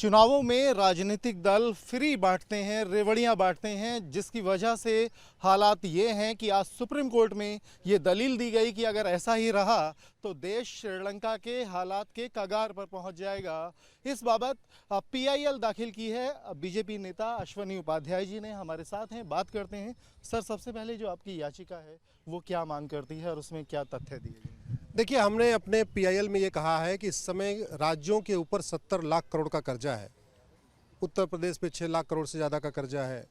चुनावों में राजनीतिक दल फ्री बांटते हैं, रेवड़ियां बांटते हैं, जिसकी वजह से हालात ये हैं कि आज सुप्रीम कोर्ट में ये दलील दी गई कि अगर ऐसा ही रहा तो देश श्रीलंका के हालात के कगार पर पहुंच जाएगा। इस बाबत पीआईएल दाखिल की है। बीजेपी नेता अश्वनी उपाध्याय जी ने हमारे साथ हैं, बात करते हैं। सर, सबसे पहले जो आपकी याचिका है वो क्या मांग करती है और उसमें क्या तथ्य दिए गए? देखिए, हमने अपने पीआईएल में ये कहा है कि इस समय राज्यों के ऊपर 70 लाख करोड़ का कर्जा है। उत्तर प्रदेश पे 6 लाख करोड़ से ज़्यादा का कर्जा है,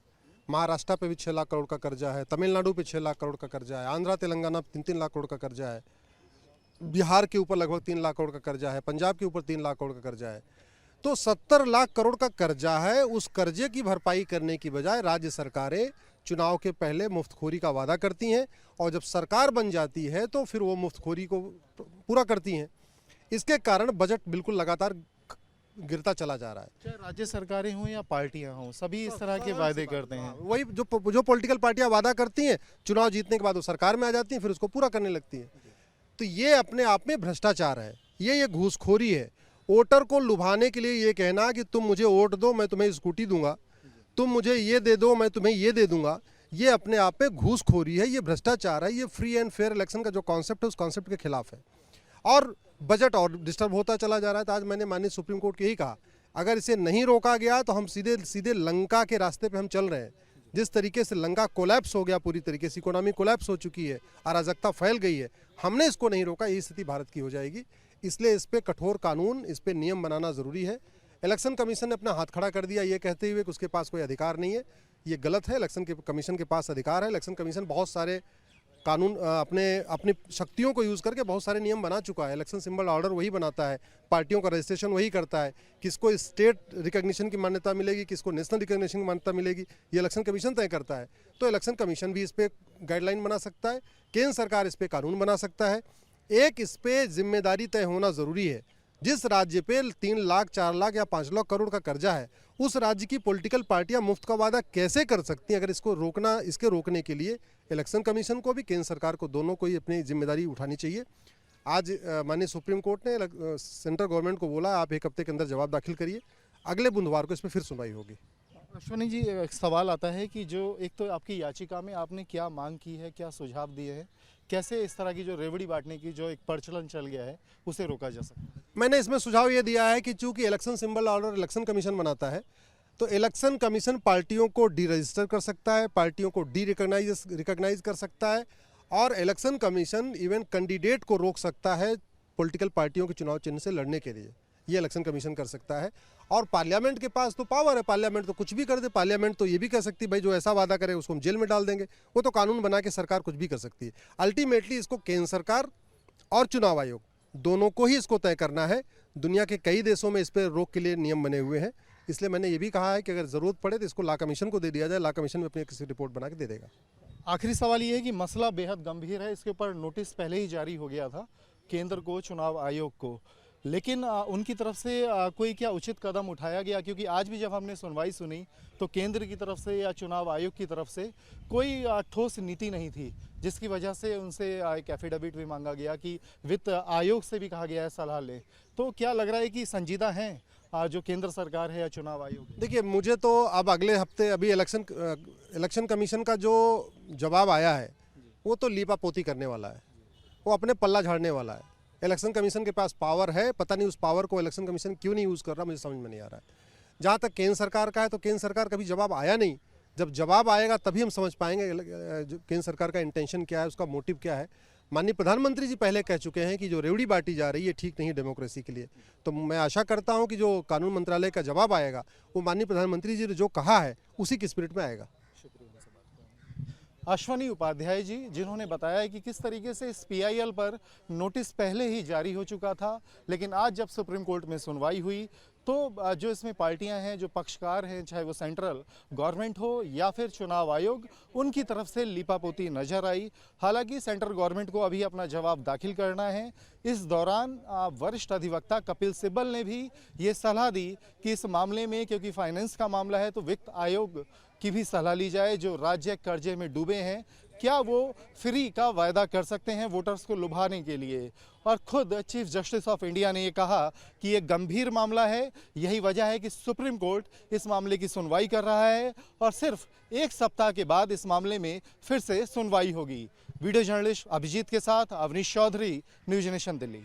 महाराष्ट्र पे भी 6 लाख करोड़ का कर्जा है, तमिलनाडु पे 6 लाख करोड़ का कर्जा है, आंध्रा तेलंगाना 3-3 लाख करोड़ का कर्जा है, बिहार के ऊपर लगभग 3 लाख करोड़ का कर्जा है, पंजाब के ऊपर 3 लाख करोड़ का कर्जा है। तो 70 लाख करोड़ का कर्जा है। उस कर्जे की भरपाई करने की बजाय राज्य सरकारें चुनाव के पहले मुफ्तखोरी का वादा करती हैं और जब सरकार बन जाती है तो फिर वो मुफ्तखोरी को पूरा करती हैं। इसके कारण बजट बिल्कुल लगातार गिरता चला जा रहा है। चाहे राज्य सरकारें हों या पार्टियां हों, सभी इस तरह के वादे करते हैं। वही जो पॉलिटिकल पार्टियां वादा करती हैं, चुनाव जीतने के बाद वो सरकार में आ जाती हैं, फिर उसको पूरा करने लगती हैं। तो ये अपने आप में भ्रष्टाचार है, ये घूसखोरी है। वोटर को लुभाने के लिए ये कहना कि तुम मुझे वोट दो, मैं तुम्हें स्कूटी दूंगा, तुम मुझे ये दे दो, मैं तुम्हें ये दे दूंगा, ये अपने आप में घूसखोरी है, ये भ्रष्टाचार है, ये फ्री एंड फेयर इलेक्शन का जो कॉन्सेप्ट है उस कॉन्सेप्ट के खिलाफ है। और बजट और डिस्टर्ब होता चला जा रहा है। तो आज मैंने माननीय सुप्रीम कोर्ट को यही कहा, अगर इसे नहीं रोका गया तो हम सीधे सीधे लंका के रास्ते पे हम चल रहे हैं। जिस तरीके से लंका कोलैप्स हो गया, पूरी तरीके से इकोनॉमी कोलैप्स हो चुकी है, अराजकता फैल गई है, हमने इसको नहीं रोका, यही स्थिति भारत की हो जाएगी। इसलिए इस पर कठोर कानून, इस पर नियम बनाना ज़रूरी है। इलेक्शन कमीशन ने अपना हाथ खड़ा कर दिया ये कहते हुए कि उसके पास कोई अधिकार नहीं है। ये गलत है। इलेक्शन कमीशन के पास अधिकार है। इलेक्शन कमीशन बहुत सारे कानून अपनी शक्तियों को यूज़ करके बहुत सारे नियम बना चुका है। इलेक्शन सिंबल ऑर्डर वही बनाता है, पार्टियों का रजिस्ट्रेशन वही करता है, किसको स्टेट रिकॉग्निशन की मान्यता मिलेगी, किसको नेशनल रिकॉग्निशन की मान्यता मिलेगी, ये इलेक्शन कमीशन तय करता है। तो इलेक्शन कमीशन भी इस पर गाइडलाइन बना सकता है, केंद्र सरकार इस पर कानून बना सकता है। एक इस पर जिम्मेदारी तय होना ज़रूरी है। जिस राज्य पे 3 लाख, 4 लाख या 5 लाख करोड़ का कर्जा है, उस राज्य की पॉलिटिकल पार्टियां मुफ्त का वादा कैसे कर सकती हैं? अगर इसको रोकना, इसके रोकने के लिए इलेक्शन कमीशन को भी, केंद्र सरकार को, दोनों को ही अपनी जिम्मेदारी उठानी चाहिए। आज माननीय सुप्रीम कोर्ट ने सेंट्रल गवर्नमेंट को बोला, आप 1 हफ्ते के अंदर जवाब दाखिल करिए, अगले बुधवार को इस पर फिर सुनवाई होगी। अश्वनी जी, एक सवाल आता है कि जो एक तो आपकी याचिका में आपने क्या मांग की है, क्या सुझाव दिए हैं, कैसे इस तरह की जो रेवड़ी बांटने की जो एक प्रचलन चल गया है उसे रोका जा सकता है? मैंने इसमें सुझाव ये दिया है कि चूंकि election symbol order election commission बनाता है, तो इलेक्शन कमीशन पार्टियों को डी रजिस्टर कर सकता है, पार्टियों को डी रिकॉग्नाइज कर सकता है, और इलेक्शन कमीशन इवन कैंडिडेट को रोक सकता है पॉलिटिकल पार्टियों के चुनाव चिन्ह से लड़ने के लिए। ये इलेक्शन कमीशन कर सकता है। और पार्लियामेंट के पास तो पावर है, पार्लियामेंट तो कुछ भी कर दे। पार्लियामेंट तो ये भी कह सकती है, भाई जो ऐसा वादा करे उसको हम जेल में डाल देंगे। वो तो कानून बना के सरकार कुछ भी कर सकती है। अल्टीमेटली इसको केंद्र सरकार और चुनाव आयोग दोनों को ही इसको तय करना है। दुनिया के कई देशों में इस पर रोक के लिए नियम बने हुए हैं। इसलिए मैंने ये भी कहा है कि अगर ज़रूरत पड़े तो इसको लॉ कमीशन को दे दिया जाए, लॉ कमीशन में अपनी किसी रिपोर्ट बना के दे देगा। आखिरी सवाल ये है कि मसला बेहद गंभीर है, इसके ऊपर नोटिस पहले ही जारी हो गया था केंद्र को, चुनाव आयोग को, लेकिन उनकी तरफ से कोई क्या उचित कदम उठाया गया? क्योंकि आज भी जब हमने सुनवाई सुनी तो केंद्र की तरफ से या चुनाव आयोग की तरफ से कोई ठोस नीति नहीं थी, जिसकी वजह से उनसे एक एफिडेविट भी मांगा गया कि वित्त आयोग से भी कहा गया है सलाह लें। तो क्या लग रहा है कि संजीदा हैं जो केंद्र सरकार है या चुनाव आयोग? देखिए, मुझे तो अब अगले हफ्ते अभी इलेक्शन कमीशन का जो जवाब आया है वो तो लीपापोती करने वाला है, वो अपने पल्ला झाड़ने वाला है। इलेक्शन कमीशन के पास पावर है, पता नहीं उस पावर को इलेक्शन कमीशन क्यों नहीं यूज़ कर रहा, मुझे समझ में नहीं आ रहा है। जहाँ तक केंद्र सरकार का है, तो केंद्र सरकार कभी जवाब आया नहीं। जब जवाब आएगा तभी हम समझ पाएंगे केंद्र सरकार का इंटेंशन क्या है, उसका मोटिव क्या है। माननीय प्रधानमंत्री जी पहले कह चुके हैं कि जो रेवड़ी बांटी जा रही है ठीक नहीं है डेमोक्रेसी के लिए। तो मैं आशा करता हूँ कि जो कानून मंत्रालय का जवाब आएगा वो माननीय प्रधानमंत्री जी ने जो कहा है उसी की स्पिरिट में आएगा। अश्वनी उपाध्याय जी, जिन्होंने बताया कि किस तरीके से इस पीआईएल पर नोटिस पहले ही जारी हो चुका था, लेकिन आज जब सुप्रीम कोर्ट में सुनवाई हुई तो जो इसमें पार्टियां हैं, जो पक्षकार हैं, चाहे वो सेंट्रल गवर्नमेंट हो या फिर चुनाव आयोग, उनकी तरफ से लीपापोती नजर आई। हालांकि सेंट्रल गवर्नमेंट को अभी अपना जवाब दाखिल करना है। इस दौरान वरिष्ठ अधिवक्ता कपिल सिब्बल ने भी ये सलाह दी कि इस मामले में, क्योंकि फाइनेंस का मामला है, तो वित्त आयोग की भी सलाह ली जाए, जो राज्य कर्जे में डूबे हैं, क्या वो फ्री का वायदा कर सकते हैं वोटर्स को लुभाने के लिए। और खुद चीफ जस्टिस ऑफ इंडिया ने ये कहा कि ये गंभीर मामला है, यही वजह है कि सुप्रीम कोर्ट इस मामले की सुनवाई कर रहा है और सिर्फ एक सप्ताह के बाद इस मामले में फिर से सुनवाई होगी। वीडियो जर्नलिस्ट अभिजीत के साथ अवनीश चौधरी, न्यूज नेशन दिल्ली।